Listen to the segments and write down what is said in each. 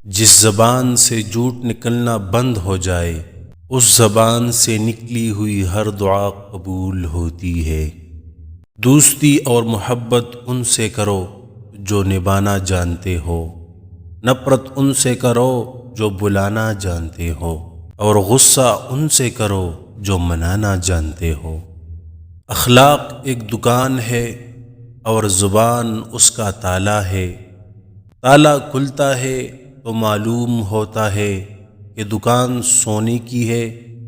جس زبان سے جھوٹ نکلنا بند ہو جائے اس زبان سے نکلی ہوئی ہر دعا قبول ہوتی ہے۔ دوستی اور محبت ان سے کرو جو نبھانا جانتے ہو، نفرت ان سے کرو جو بلانا جانتے ہو، اور غصہ ان سے کرو جو منانا جانتے ہو۔ اخلاق ایک دکان ہے اور زبان اس کا تالا ہے۔ تالا کھلتا ہے تو معلوم ہوتا ہے کہ دکان سونے کی ہے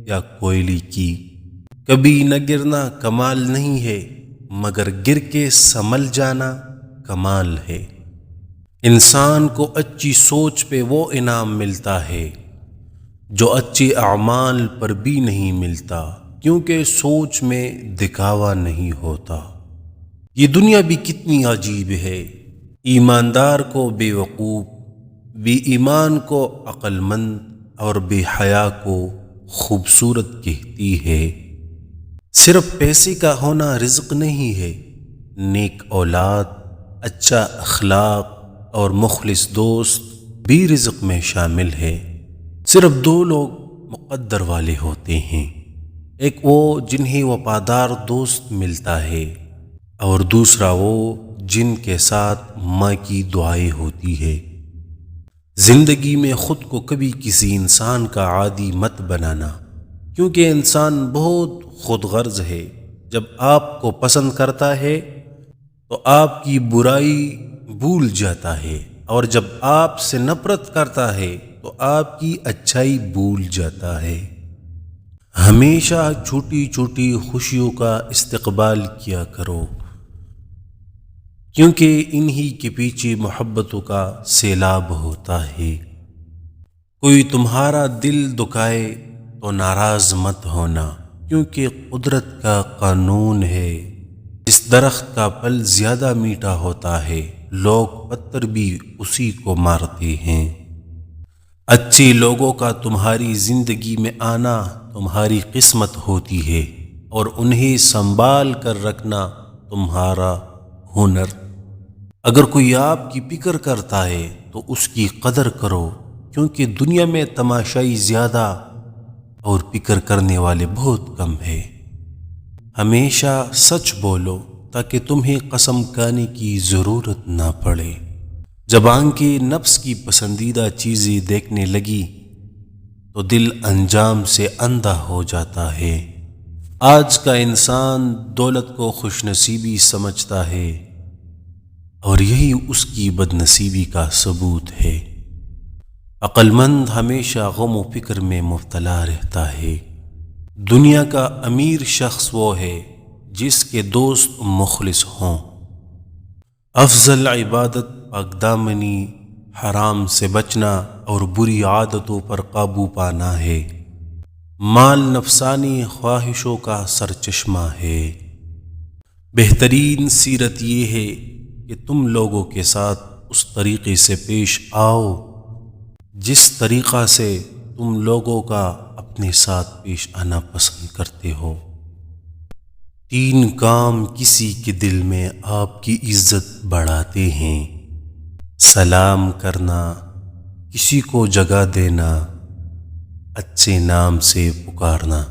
یا کوئلے کی۔ کبھی نہ گرنا کمال نہیں ہے، مگر گر کے سنبھل جانا کمال ہے۔ انسان کو اچھی سوچ پہ وہ انعام ملتا ہے جو اچھے اعمال پر بھی نہیں ملتا، کیونکہ سوچ میں دکھاوا نہیں ہوتا۔ یہ دنیا بھی کتنی عجیب ہے، ایماندار کو بے وقوف، بے ایمان کو عقل مند اور بے حیا کو خوبصورت کہتی ہے۔ صرف پیسے کا ہونا رزق نہیں ہے، نیک اولاد، اچھا اخلاق اور مخلص دوست بھی رزق میں شامل ہے۔ صرف دو لوگ مقدر والے ہوتے ہیں، ایک وہ جنہیں وفادار دوست ملتا ہے، اور دوسرا وہ جن کے ساتھ ماں کی دعائیں ہوتی ہے۔ زندگی میں خود کو کبھی کسی انسان کا عادی مت بنانا، کیونکہ انسان بہت خود غرض ہے۔ جب آپ کو پسند کرتا ہے تو آپ کی برائی بھول جاتا ہے، اور جب آپ سے نفرت کرتا ہے تو آپ کی اچھائی بھول جاتا ہے۔ ہمیشہ چھوٹی چھوٹی خوشیوں کا استقبال کیا کرو، کیونکہ انہی کے پیچھے محبتوں کا سیلاب ہوتا ہے۔ کوئی تمہارا دل دکھائے تو ناراض مت ہونا، کیونکہ قدرت کا قانون ہے، جس درخت کا پھل زیادہ میٹھا ہوتا ہے لوگ پتھر بھی اسی کو مارتے ہیں۔ اچھے لوگوں کا تمہاری زندگی میں آنا تمہاری قسمت ہوتی ہے، اور انہیں سنبھال کر رکھنا تمہارا ہنر۔ اگر کوئی آپ کی فکر کرتا ہے تو اس کی قدر کرو، کیونکہ دنیا میں تماشائی زیادہ اور فکر کرنے والے بہت کم ہیں۔ ہمیشہ سچ بولو تاکہ تمہیں قسم کھانے کی ضرورت نہ پڑے۔ جب آنکھیں نفس کی پسندیدہ چیزیں دیکھنے لگی تو دل انجام سے اندھا ہو جاتا ہے۔ آج کا انسان دولت کو خوش نصیبی سمجھتا ہے، اور یہی اس کی بد نصیبی کا ثبوت ہے۔ عقل مند ہمیشہ غم و فکر میں مبتلا رہتا ہے۔ دنیا کا امیر شخص وہ ہے جس کے دوست مخلص ہوں۔ افضل عبادت پاک دامنی، حرام سے بچنا اور بری عادتوں پر قابو پانا ہے۔ مال نفسانی خواہشوں کا سرچشمہ ہے۔ بہترین سیرت یہ ہے کہ تم لوگوں کے ساتھ اس طریقے سے پیش آؤ جس طریقہ سے تم لوگوں کا اپنے ساتھ پیش آنا پسند کرتے ہو۔ تین کام کسی کے دل میں آپ کی عزت بڑھاتے ہیں: سلام کرنا، کسی کو جگہ دینا، اچھے نام سے پکارنا۔